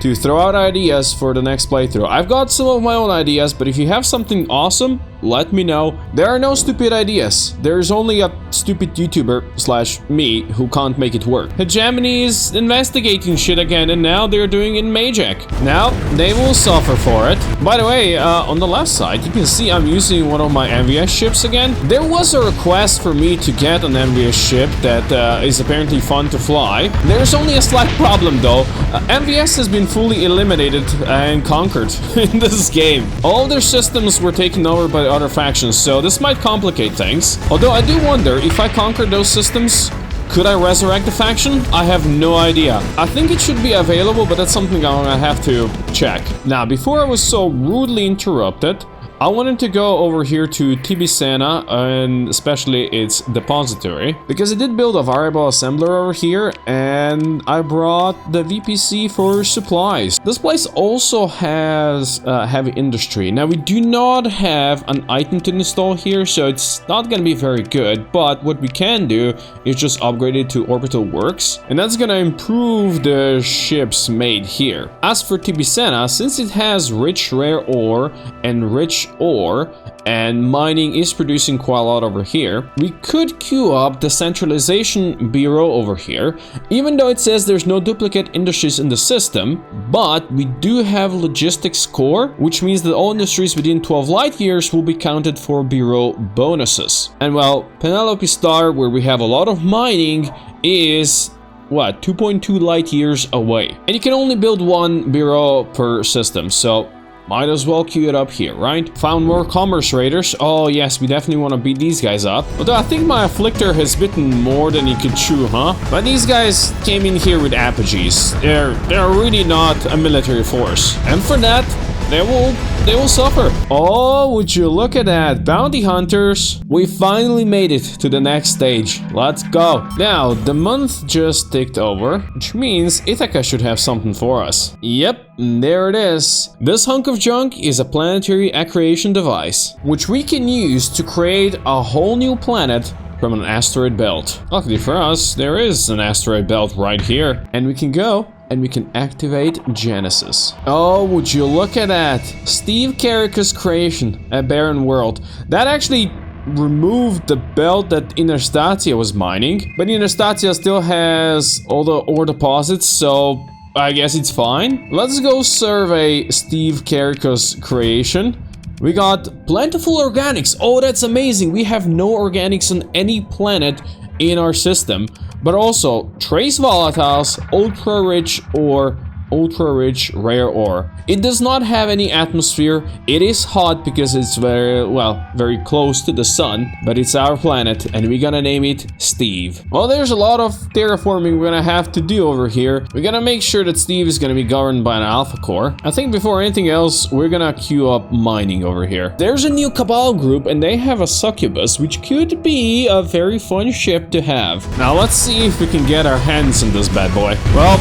to throw out ideas for the next playthrough. I've got some of my own ideas, but if you have something awesome, let me know. There are no stupid ideas. There's only a stupid YouTuber slash me who can't make it work. Hegemony is investigating shit again, and now they're doing it in Majak. Now, they will suffer for it. By the way, on the left side, you can see I'm using one of my MVS ships again. There was a request for me to get an MVS ship that is apparently fun to fly. There's only a slight problem though. MVS has been fully eliminated and conquered in this game. All their systems were taken over by other factions, so this might complicate things. Although I do wonder, if I conquer those systems, could I resurrect the faction? I have no idea. I think it should be available, but that's something I'm gonna have to check. Now, before I was so rudely interrupted, I wanted to go over here to Tibisena and especially its depository, because I did build a variable assembler over here and I brought the VPC for supplies. This place also has heavy industry. Now we do not have an item to install here, so it's not gonna be very good, but what we can do is just upgrade it to orbital works, and that's gonna improve the ships made here. As for Tibisena, since it has rich rare ore and rich ore, and mining is producing quite a lot over here, we could queue up the centralization bureau over here, even though it says there's no duplicate industries in the system, but we do have logistics core, which means that all industries within 12 light years will be counted for bureau bonuses. And well, Penelope Star, where we have a lot of mining, is what, 2.2 light years away, and you can only build one bureau per system, so might as well queue it up here, right? Found more commerce raiders. Oh yes, we definitely want to beat these guys up. Although I think my afflictor has bitten more than he could chew, huh? But these guys came in here with apogees. They're really not a military force, and for that, they will suffer. Oh, would you look at that, bounty hunters! We finally made it to the next stage. Let's go. Now, the month just ticked over, which means Ithaca should have something for us. Yep, there it is. This hunk of junk is a planetary accretion device, which we can use to create a whole new planet from an asteroid belt. Luckily for us, there is an asteroid belt right here, and we can go and we can activate Genesis. Oh, would you look at that? Steve Carricka's creation, A Barren World. That actually removed the belt that Interstatia was mining, but Interstatia still has all the ore deposits, so I guess it's fine. Let's go survey Steve Carricka's creation. We got plentiful organics. Oh, that's amazing. We have no organics on any planet in our system, but also trace volatiles, ultra rich ore, ultra rich rare ore. It does not have any atmosphere. It is hot because it's very close to the sun, but it's our planet and we're gonna name it Steve. Well, there's a lot of terraforming we're gonna have to do over here. We're gonna make sure that Steve is gonna be governed by an alpha core. I think before anything else, we're gonna queue up mining over here. There's a new Cabal group and they have a succubus, which could be a very fun ship to have. Now let's see if we can get our hands on this bad boy. Well,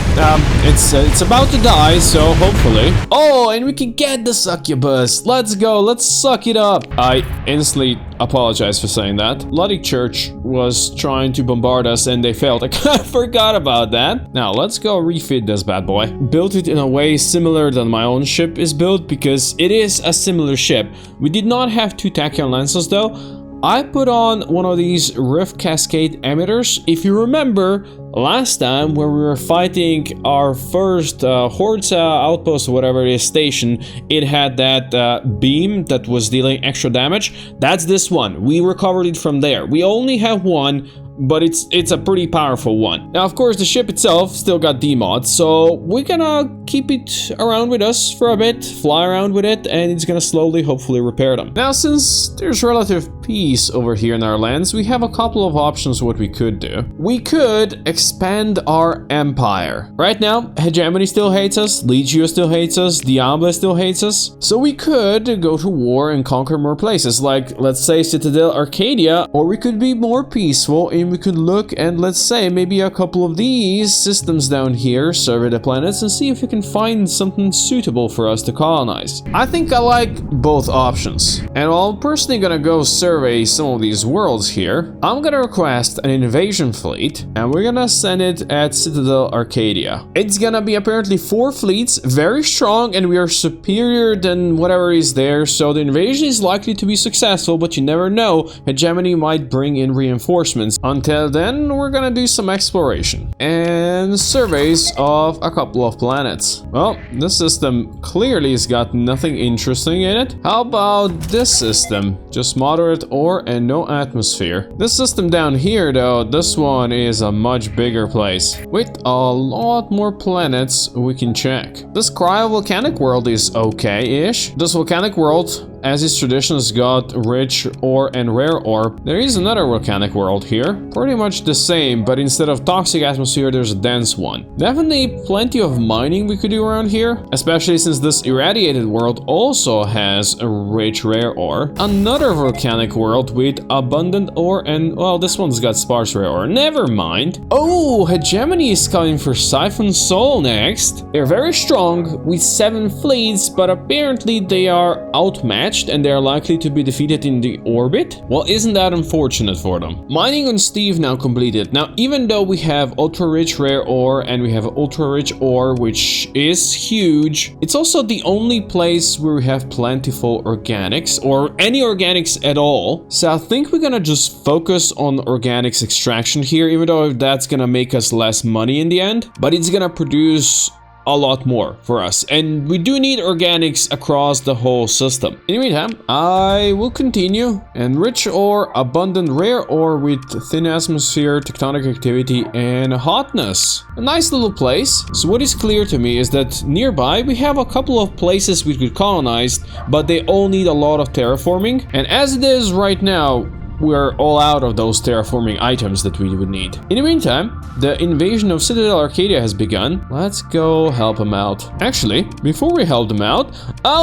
it's about to die, so hopefully. Oh, and we can get the succubus. Let's go, let's suck it up. I instantly apologize for saying that. Luddic Church was trying to bombard us and they failed. I forgot about that. Now, let's go refit this bad boy. Built it in a way similar than my own ship is built because it is a similar ship. We did not have two tachyon lenses though. I put on one of these Rift Cascade emitters. If you remember, last time when we were fighting our first Horza outpost or whatever it is station, it had that beam that was dealing extra damage. That's this one. We recovered it from there. We only have one, but it's a pretty powerful one. Now, of course, the ship itself still got demods, so we're gonna keep it around with us for a bit, fly around with it, and it's gonna slowly, hopefully, repair them. Now, since there's relative peace over here in our lands, we have a couple of options what we could do. We could expand our empire. Right now, Hegemony still hates us, Legio still hates us, Diablo still hates us, so we could go to war and conquer more places, like, let's say, Citadel Arcadia, or we could be more peaceful in mean, we could look and let's say maybe a couple of these systems down here, survey the planets and see if we can find something suitable for us to colonize. I think I like both options. And while I'm personally gonna go survey some of these worlds here, I'm gonna request an invasion fleet and we're gonna send it at Citadel Arcadia. It's gonna be apparently 4 fleets, very strong, and we are superior than whatever is there, so the invasion is likely to be successful, but you never know, Hegemony might bring in reinforcements. Until then, we're gonna do some exploration and surveys of a couple of planets. Well, this system clearly has got nothing interesting in it. How about this system? Just moderate ore and no atmosphere. This system down here though, this one is a much bigger place with a lot more planets we can check. This cryovolcanic world is okay-ish. This volcanic world, as its tradition, has got rich ore and rare ore. There is another volcanic world here, pretty much the same, but instead of toxic atmosphere, there's a dense one. Definitely plenty of mining we could do around here, especially since this irradiated world also has a rich rare ore. Another volcanic world with abundant ore and, well, this one's got sparse rare ore. Never mind. Oh, Hegemony is coming for Siphon Soul next. They're very strong with 7 fleets, but apparently they are outmatched and they are likely to be defeated in the orbit. Well, isn't that unfortunate for them? Mining on Steve now completed. Now, even though we have ultra rich rare ore and we have ultra rich ore, which is huge, it's also the only place where we have plentiful organics or any organics at all. So I think we're gonna just focus on organics extraction here, even though that's gonna make us less money in the end, but it's gonna produce a lot more for us, and we do need organics across the whole system. In the meantime, I will continue. And rich ore, abundant rare ore with thin atmosphere, tectonic activity, and hotness. A nice little place. So what is clear to me is that nearby we have a couple of places we could colonize, but they all need a lot of terraforming. And as it is right now, we're all out of those terraforming items that we would need. In the meantime, the invasion of Citadel Arcadia has begun. Let's go help them out. Actually, before we help them out,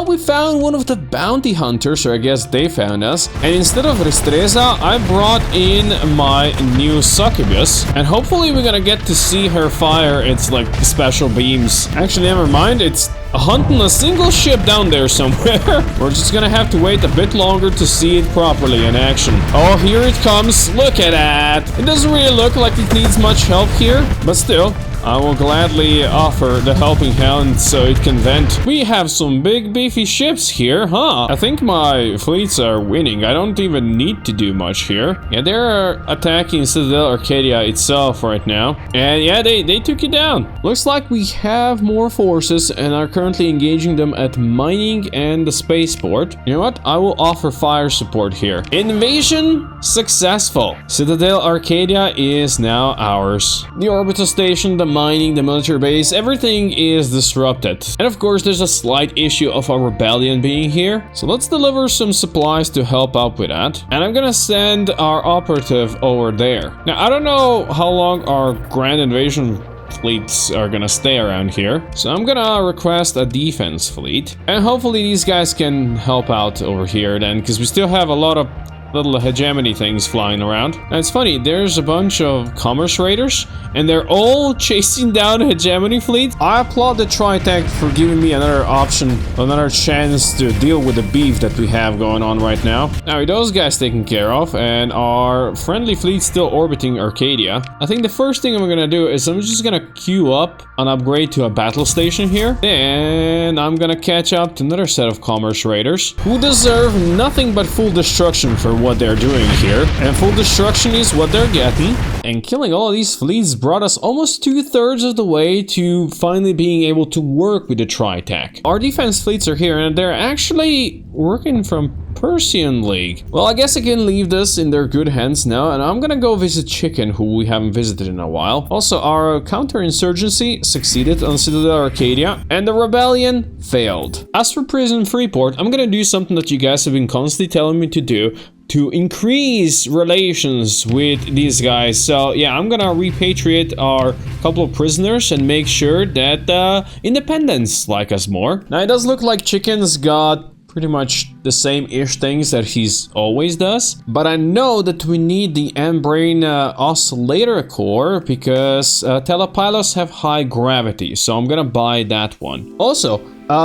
we found one of the bounty hunters, or I guess they found us. And instead of Restreza, I brought in my new succubus. And hopefully we're gonna get to see her fire its like special beams. Actually, never mind, it's hunting a single ship down there somewhere. We're just gonna have to wait a bit longer to see it properly in action. Oh, here it comes. Look at that. It doesn't really look like it needs much help here, but still, I will gladly offer the helping hand so it can vent. We have some big beefy ships here, huh? I think my fleets are winning. I don't even need to do much here. Yeah, they're attacking Citadel Arcadia itself right now. And yeah, they took it down. Looks like we have more forces and are currently engaging them at mining and the spaceport. You know what? I will offer fire support here. Invasion successful. Citadel Arcadia is now ours. The orbital station, the mining, the military base, everything is disrupted. And of course, there's a slight issue of a rebellion being here. So let's deliver some supplies to help out with that. And I'm gonna send our operative over there. Now, I don't know how long our grand invasion fleets are gonna stay around here, so I'm gonna request a defense fleet. And hopefully these guys can help out over here then, because we still have a lot of little hegemony things flying around. And it's funny, there's a bunch of commerce raiders and they're all chasing down a hegemony fleet. I applaud the Tritech for giving me another option, another chance to deal with the beef that we have going on right now. Now, with those guys taken care of and our friendly fleet still orbiting Arcadia, I think the first thing I'm gonna do is I'm just gonna queue up an upgrade to a battle station here. Then I'm gonna catch up to another set of commerce raiders who deserve nothing but full destruction for what they're doing here, and full destruction is what they're getting. And killing all of these fleets brought us almost 2/3 of the way to finally being able to work with the Tritech. Our defense fleets are here and they're actually working from Persian League. Well, I guess I can leave this in their good hands now, and I'm gonna go visit Chicken, who we haven't visited in a while. Also, our counterinsurgency succeeded on Citadel Arcadia, and the rebellion failed. As for Prison Freeport, I'm gonna do something that you guys have been constantly telling me to do, to increase relations with these guys. So yeah, I'm gonna repatriate our couple of prisoners and make sure that independents like us more. Now, it does look like Chicken's got pretty much the same-ish things that he's always does. But I know that we need the membrane oscillator core because Telepylos have high gravity, so I'm gonna buy that one. Also,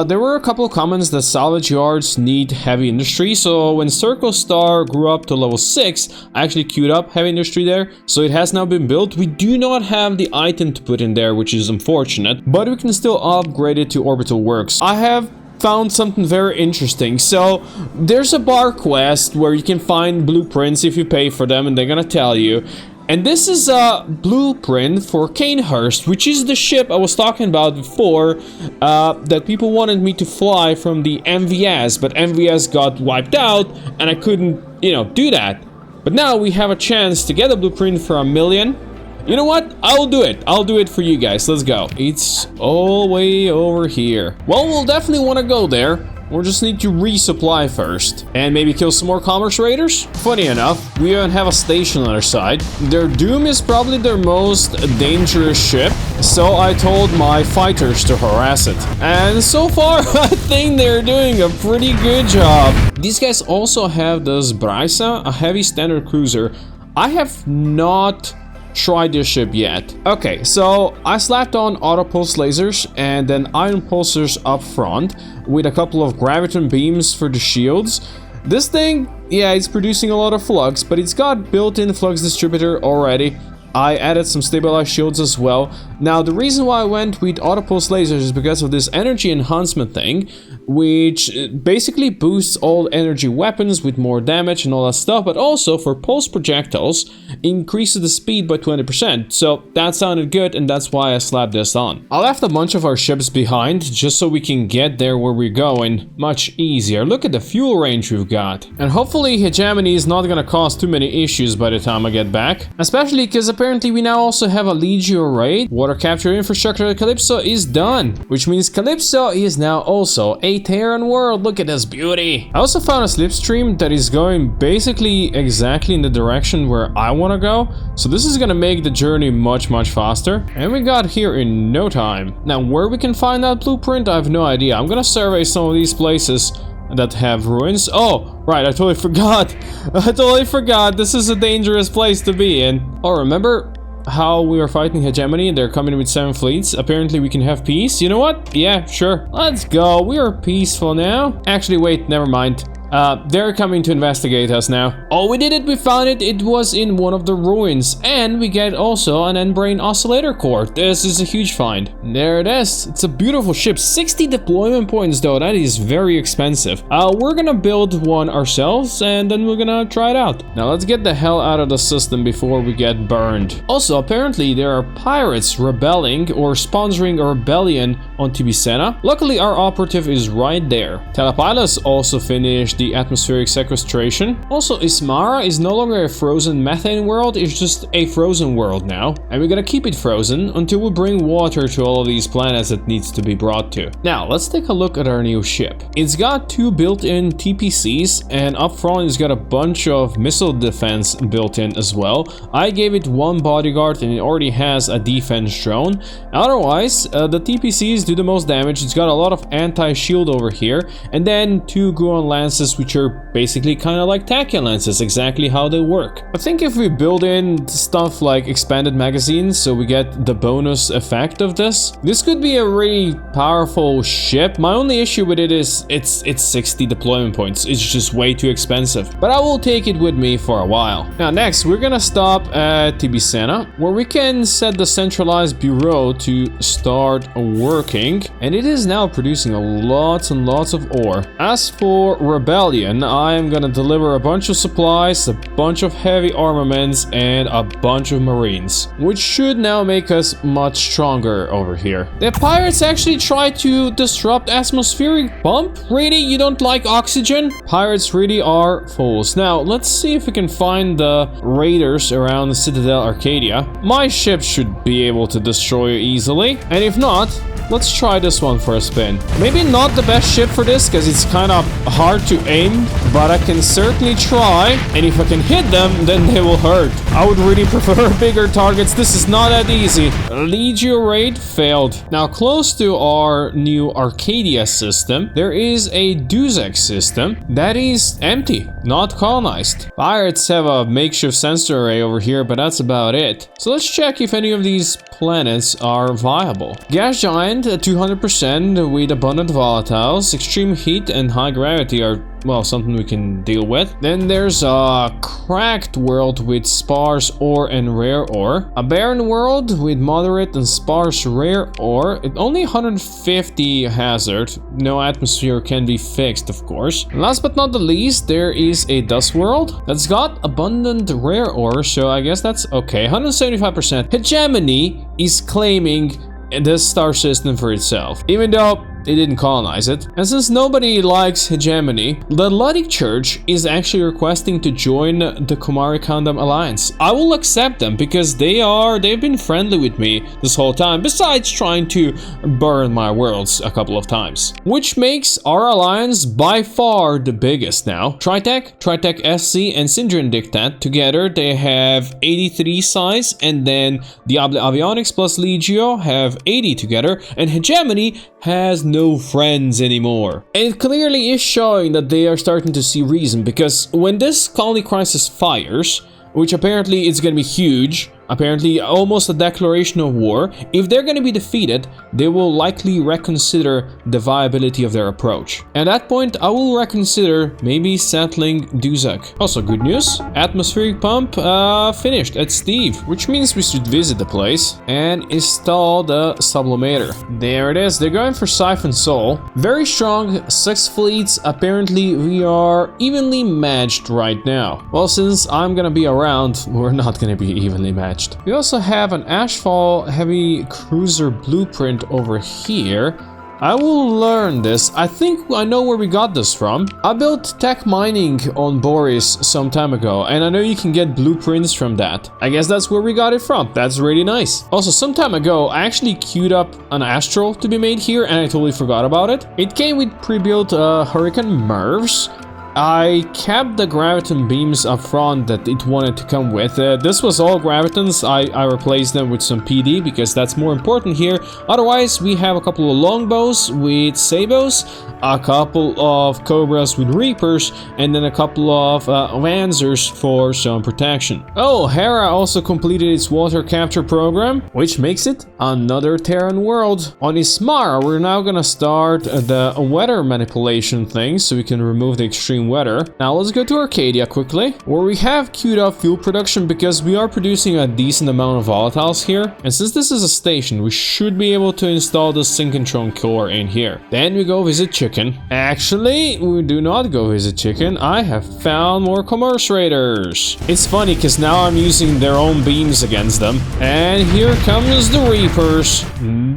there were a couple of comments that salvage yards need heavy industry, so when Circle Star grew up to level 6, I actually queued up heavy industry there, so it has now been built. We do not have the item to put in there, which is unfortunate, but we can still upgrade it to orbital works. I have found something very interesting. So there's a bar quest where you can find blueprints if you pay for them, and they're gonna tell you. And this is a blueprint for Canehurst, which is the ship I was talking about before, that people wanted me to fly from the MVS, but MVS got wiped out, and I couldn't, you know, do that. But now we have a chance to get a blueprint for 1 million. You know what? I'll do it. I'll do it for you guys. Let's go. It's all the way over here. Well, we'll definitely want to go there. We'll just need to resupply first. And maybe kill some more commerce raiders? Funny enough, we don't have a station on our side. Their Doom is probably their most dangerous ship, so I told my fighters to harass it. And so far, I think they're doing a pretty good job. These guys also have this Braisa, a heavy standard cruiser. I have not tried this ship yet. Okay, so I slapped on auto pulse lasers and then iron pulsers up front with a couple of graviton beams for the shields. This thing, yeah, it's producing a lot of flux, but it's got built-in flux distributor already. I added some stabilized shields as well. Now, the reason why I went with auto pulse lasers is because of this energy enhancement thing, which basically boosts all energy weapons with more damage and all that stuff, but also for pulse projectiles, increases the speed by 20%. So that sounded good, and that's why I slapped this on. I left a bunch of our ships behind, just so we can get there where we're going much easier. Look at the fuel range we've got. And hopefully Hegemony is not gonna cause too many issues by the time I get back. Especially because apparently we now also have a Legio raid. Water capture infrastructure at Calypso is done, which means Calypso is now also a Terran world. Look at this beauty. I also found a slipstream that is going basically exactly in the direction where I want to go, so this is gonna make the journey much faster, and we got here in no time. Now, where we can find that blueprint, I have no idea. I'm gonna survey some of these places that have ruins. Oh, right, I totally forgot. I totally forgot. This is a dangerous place to be in. Oh, remember how we were fighting Hegemony and they're coming with 7 fleets? Apparently we can have peace. You know what? Yeah, sure. Let's go. We are peaceful now. Actually, wait, never mind. They're coming to investigate us now. Oh, we did it, we found it. It was in one of the ruins. And we get also an membrane oscillator core. This is a huge find. There it is. It's a beautiful ship. 60 deployment points though. That is very expensive. We're gonna build one ourselves and then we're gonna try it out. Now let's get the hell out of the system before we get burned. Also, apparently there are pirates rebelling or sponsoring a rebellion on Tibicena. Luckily, our operative is right there. Telepylos also finished the atmospheric sequestration. Also, Ismara is no longer a frozen methane world, it's just a frozen world now. And we're gonna keep it frozen until we bring water to all of these planets that needs to be brought to. Now, let's take a look at our new ship. It's got 2 built-in TPCs, and up front it's got a bunch of missile defense built in as well. I gave it 1 bodyguard and it already has a defense drone. Otherwise, the TPCs do the most damage. It's got a lot of anti-shield over here, and then 2 Guan lances, which are basically kind of like Tachyon lenses, exactly how they work. I think if we build in stuff like expanded magazines, so we get the bonus effect of this could be a really powerful ship. My only issue with it is it's 60 deployment points. It's just way too expensive, but I will take it with me for a while. Now next, we're gonna stop at Tibicena, where we can set the centralized bureau to start working, and it is now producing lots and lots of ore. As for Rebellion, I am gonna deliver a bunch of supplies, a bunch of heavy armaments, and a bunch of marines, which should now make us much stronger over here. The pirates actually tried to disrupt atmospheric bump? Really? You don't like oxygen? Pirates really are fools. Now, let's see if we can find the raiders around the Citadel Arcadia. My ship should be able to destroy you easily, and if not, let's try this one for a spin. Maybe not the best ship for this, because it's kind of hard to aim, but I can certainly try. And if I can hit them, then they will hurt. I would really prefer bigger targets. This is not that easy. Legio raid failed. Now, close to our new Arcadia system, there is a Duzek system that is empty, not colonized. Pirates have a makeshift sensor array over here, but that's about it. So let's check if any of these planets are viable. Gas giant at 200% with abundant volatiles. Extreme heat and high gravity are, well, something we can deal with. Then there's a cracked world with sparse ore and rare ore. A barren world with moderate and sparse rare ore. It only 150 hazard. No atmosphere can be fixed, of course. And last but not the least, there is a dust world that's got abundant rare ore, so I guess that's okay. 175%. Hegemony is claiming this star system for itself, even though they didn't colonize it. And since nobody likes Hegemony, the Luddic Church is actually requesting to join the Kumari Kingdom Alliance. I will accept them because they've been friendly with me this whole time, besides trying to burn my worlds a couple of times. Which makes our alliance by far the biggest now. Tritech SC, and Syndrian Dictat together, they have 83 size, and then Diable Avionics plus Legio have 80 together, and Hegemony has no friends anymore. And it clearly is showing that they are starting to see reason, because when this colony crisis fires, which apparently is going to be huge, apparently almost a declaration of war, if they're going to be defeated, they will likely reconsider the viability of their approach. At that point, I will reconsider maybe settling Duzak. Also, good news, atmospheric pump finished at Steve, which means we should visit the place and install the sublimator. There it is. They're going for Siphon Soul. Very strong, 6 fleets. Apparently, we are evenly matched right now. Well, since I'm going to be around, we're not going to be evenly matched. We also have an Ashfall heavy cruiser blueprint over here. I will learn this. I think I know where we got this from. I built tech mining on Boris some time ago, and I know you can get blueprints from that. I guess that's where we got it from. That's really nice. Also, some time ago, I actually queued up an Astral to be made here, and I totally forgot about it. It came with pre-built Hurricane Mervs. I kept the graviton beams up front that it wanted to come with. This was all gravitons. I replaced them with some PD because that's more important here. Otherwise, we have a couple of longbows with sabos, a couple of cobras with reapers, and then a couple of lancers for some protection. Oh, Hera also completed its water capture program, which makes it another Terran world. On Ismara, we're now gonna start the weather manipulation thing so we can remove the extreme weather. Now let's go to Arcadia quickly, where we have queued up fuel production because we are producing a decent amount of volatiles here. And since this is a station, we should be able to install the synchrotron core in here. Then we go visit Chicken. Actually, we do not go visit Chicken. I have found more commerce raiders. It's funny because now I'm using their own beams against them. And here comes the Reapers.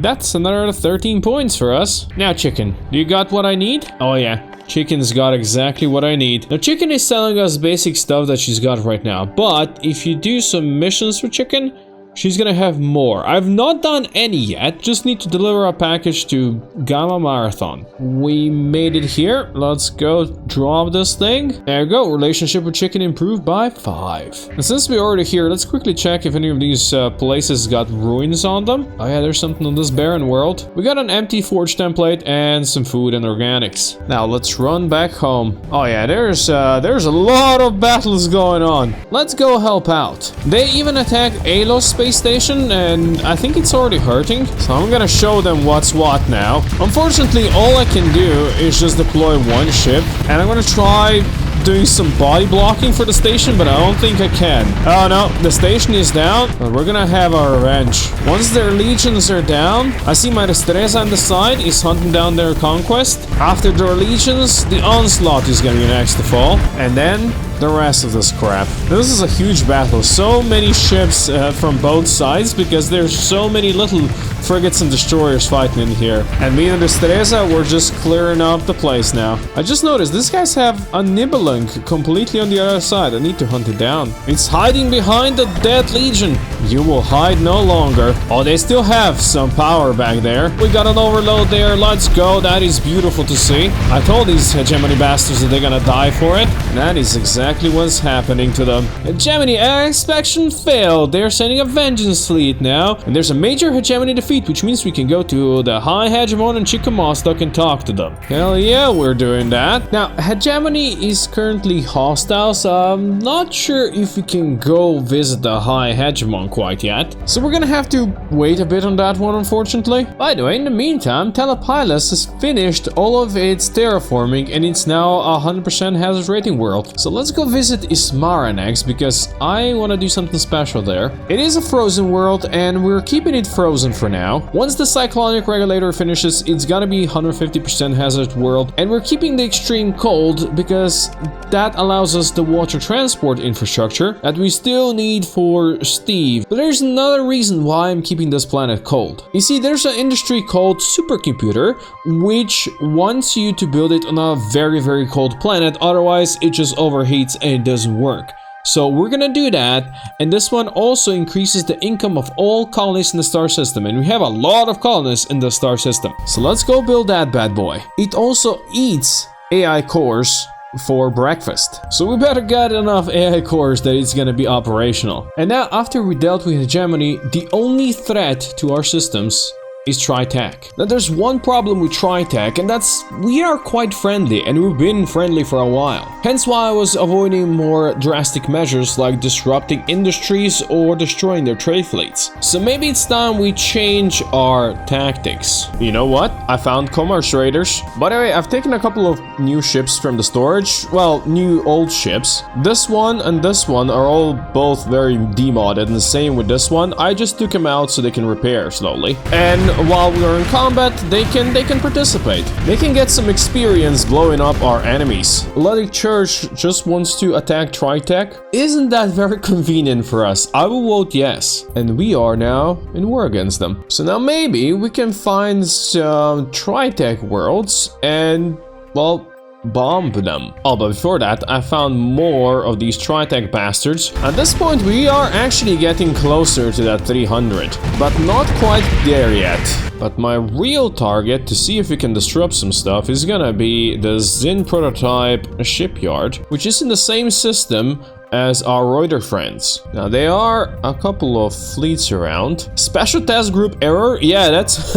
That's another 13 points for us. Now Chicken, do you got what I need? Oh yeah. Chicken's got exactly what I need. Now, Chicken is selling us basic stuff that she's got right now, but if you do some missions for Chicken, she's gonna have more. I've not done any yet, just need to deliver a package to Gamma Marathon. We made it here. Let's go drop this thing. There you go, relationship with Chicken improved by 5. And since we're already here, let's quickly check if any of these places got ruins on them. Oh yeah, there's something on this barren world. We got an empty forge template and some food and organics. Now let's run back home. Oh yeah, there's a lot of battles going on. Let's go help out. They even attacked Alos space station, and I think it's already hurting, so I'm gonna show them what's what now. Unfortunately, all I can do is just deploy one ship, and I'm gonna try doing some body blocking for the station, but I don't think I can. Oh no, the station is down, but we're gonna have our revenge. Once their legions are down, I see my Destreza on the side is hunting down their conquest. After their legions, the onslaught is gonna be next to fall, and then the rest of this crap. This is a huge battle. So many ships from both sides because there's so many little frigates and destroyers fighting in here. And me and Teresa, we're just clearing up the place now. I just noticed these guys have a Nibelung completely on the other side. I need to hunt it down. It's hiding behind the Dead Legion. You will hide no longer. Oh, they still have some power back there. We got an overload there. Let's go. That is beautiful to see. I told these Hegemony bastards that they're gonna die for it. And that is exactly what's happening to them. Hegemony inspection failed. They're sending a vengeance fleet now. And there's a major Hegemony defeat, which means we can go to the High Hegemon and Chickamaustock and talk to them. Hell yeah, we're doing that. Now, Hegemony is currently hostile, so I'm not sure if we can go visit the High Hegemon quite yet. So we're gonna have to wait a bit on that one, unfortunately. By the way, in the meantime, Telepilus has finished all of its terraforming and it's now a 100% hazard rating world. So let's go visit Ismara next because I want to do something special there. It is a frozen world and we're keeping it frozen for now. Once the cyclonic regulator finishes, it's gonna be 150% hazard world, and we're keeping the extreme cold because that allows us the water transport infrastructure that we still need for Steve. But there's another reason why I'm keeping this planet cold. You see, there's an industry called supercomputer which wants you to build it on a very cold planet, otherwise it just overheats and it doesn't work. So we're gonna do that, and this one also increases the income of all colonies in the star system, and we have a lot of colonies in the star system. So let's go build that bad boy. It also eats AI cores for breakfast, so we better get enough AI cores that it's gonna be operational. And now, after we dealt with Hegemony, the only threat to our systems is Tritech. Now there's one problem with Tritech, and that's we are quite friendly and we've been friendly for a while. Hence why I was avoiding more drastic measures like disrupting industries or destroying their trade fleets. So maybe it's time we change our tactics. You know what? I found commerce raiders. By the way, I've taken a couple of new ships from the storage. Well, new old ships. This one and this one are all both very demodded, and the same with this one. I just took them out so they can repair slowly. And while we are in combat, they can participate. They can get some experience blowing up our enemies. Bloody Church just wants to attack Tritech. Isn't that very convenient for us? I will vote yes. And we are now in war against them. So now maybe we can find some Tritech worlds and, well, bomb them. Oh, but before that, I found more of these Tritech bastards. At this point, we are actually getting closer to that 300, but not quite there yet. But my real target to see if we can disrupt some stuff is gonna be the Zin prototype shipyard, which is in the same system as our Reuter friends. Now there are a couple of fleets around. Special Task Group Error, yeah, that's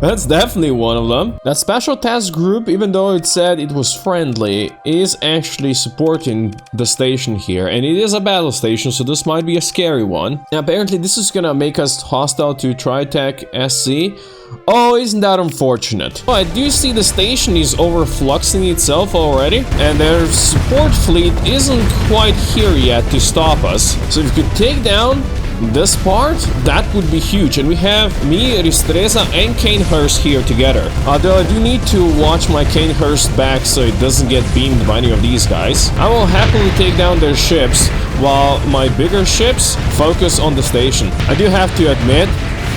that's definitely one of them. That Special Task Group, even though it said it was friendly, is actually supporting the station here, and it is a battle station, so this might be a scary one. Now apparently this is gonna make us hostile to Tritech SC. Oh, isn't that unfortunate? Oh, I do see the station is overfluxing itself already, and their support fleet isn't quite here yet to stop us. So if we could take down this part, that would be huge. And we have me, Ristreza, and Kanehurst here together. Although I do need to watch my Kanehurst back so it doesn't get beamed by any of these guys. I will happily take down their ships while my bigger ships focus on the station. I do have to admit,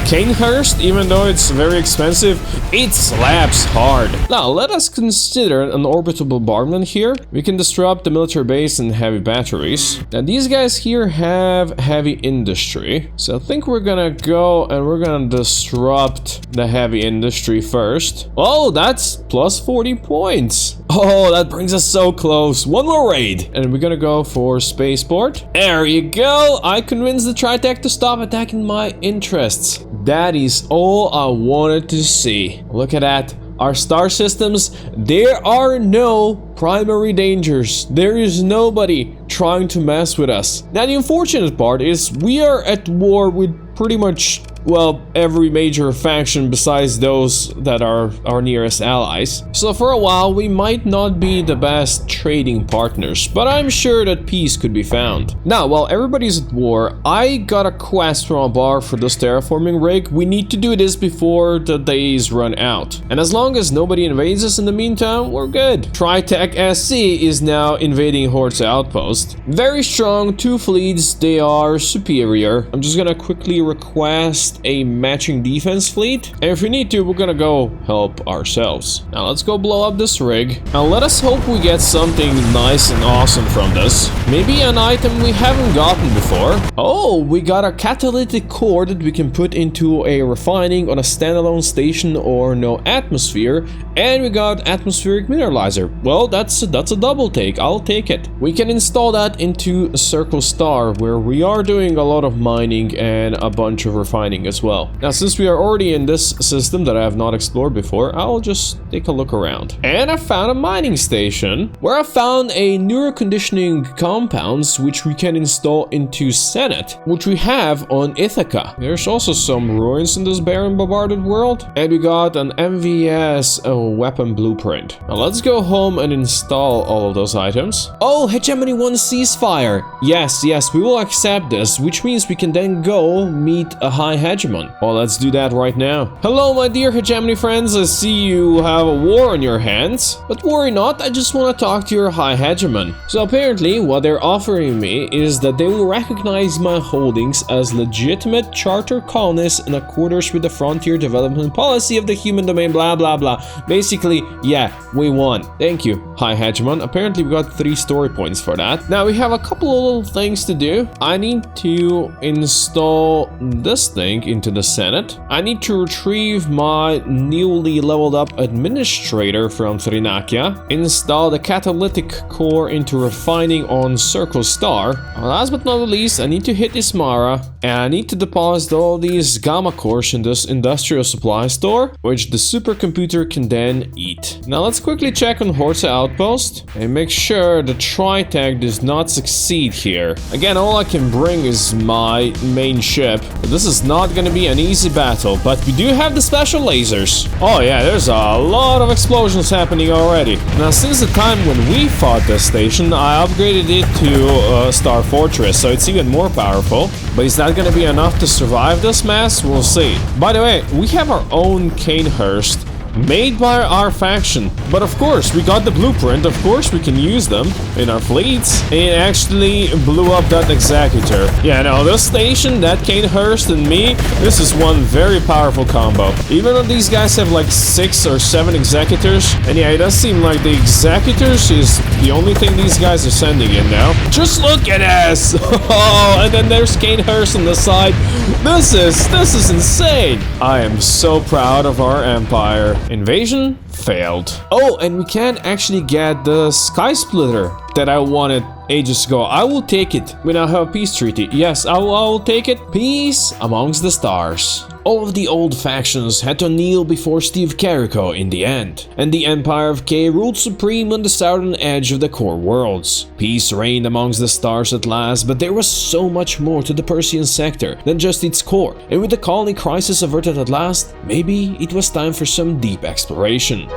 Kanehurst, even though it's very expensive, it slaps hard. Now, let us consider an orbital bombardment here. We can disrupt the military base and heavy batteries. Now, these guys here have heavy industry. So I think we're gonna go and we're gonna disrupt the heavy industry first. Oh, that's plus 40 points. Oh, that brings us so close. One more raid. And we're gonna go for spaceport. There you go. I convinced the Tritech to stop attacking my interests. That is all I wanted to see. Look at that. Our star systems, there are no primary dangers. There is nobody trying to mess with us. Now, the unfortunate part is we are at war with pretty much well, every major faction besides those that are our nearest allies. So for a while, we might not be the best trading partners, but I'm sure that peace could be found. Now, while everybody's at war, I got a quest from a bar for this terraforming rig. We need to do this before the days run out. And as long as nobody invades us in the meantime, we're good. Tritech SC is now invading Horde's outpost. Very strong, 2 fleets, they are superior. I'm just gonna quickly request a matching defense fleet. And if we need to, we're gonna go help ourselves. Now let's go blow up this rig. Now let us hope we get something nice and awesome from this. Maybe an item we haven't gotten before. Oh, we got a catalytic core that we can put into a refining on a standalone station or no atmosphere. And we got atmospheric mineralizer. Well, that's a double take. I'll take it. We can install that into Circle Star, where we are doing a lot of mining and a bunch of refining as well. Now, since we are already in this system that I have not explored before, I'll just take a look around. And I found a mining station where I found a neuroconditioning compounds which we can install into Senate, which we have on Ithaca. There's also some ruins in this barren bombarded world. And we got an MVS weapon blueprint. Now let's go home and install all of those items. Oh, Hegemony wants ceasefire. Yes, we will accept this, which means we can then go meet a high hegemon. Well, let's do that right now. Hello, my dear Hegemony friends. I see you have a war on your hands, but worry not, I just want to talk to your high hegemon. So apparently, what they're offering me is that they will recognize my holdings as legitimate charter colonists in accordance with the frontier development policy of the human domain, blah blah blah. Basically, yeah, we won. Thank you, high hegemon. Apparently we got 3 story points for that. Now we have a couple of little things to do. I need to install this thing into the Senate. I need to retrieve my newly leveled up administrator from Thrinakia. Install the catalytic core into refining on Circle Star. Last but not least, I need to hit Ismara, and I need to deposit all these gamma cores in this industrial supply store, which the supercomputer can then eat. Now let's quickly check on Horde's outpost and make sure the Tritech does not succeed here. Again, all I can bring is my main ship, but this is not going to be an easy battle, but we do have the special lasers. Oh yeah, there's a lot of explosions happening already. Now since the time when we fought this station, I upgraded it to Star Fortress, so it's even more powerful. But is that going to be enough to survive this mess? We'll see. By the way, we have our own Canehurst made by our faction, but of course we got the blueprint, of course we can use them in our fleets. It actually blew up that executor. Yeah, no, this station, that Canehurst and me, this is one very powerful combo. Even though these guys have like 6 or 7 executors, and yeah, it does seem like the executors is the only thing these guys are sending in now. Just look at us! Oh, and then there's Canehurst on the side. This is insane. I am so proud of our empire. Invasion failed. Oh, and we can actually get the Sky Splitter that I wanted ages ago. I will take it. We now have a peace treaty. Yes, I will take it. Peace amongst the stars. All of the old factions had to kneel before Steve Carrico in the end, and the Empire of K ruled supreme on the southern edge of the core worlds. Peace reigned amongst the stars at last, but there was so much more to the Persian sector than just its core, and with the colony crisis averted at last, maybe it was time for some deep exploration.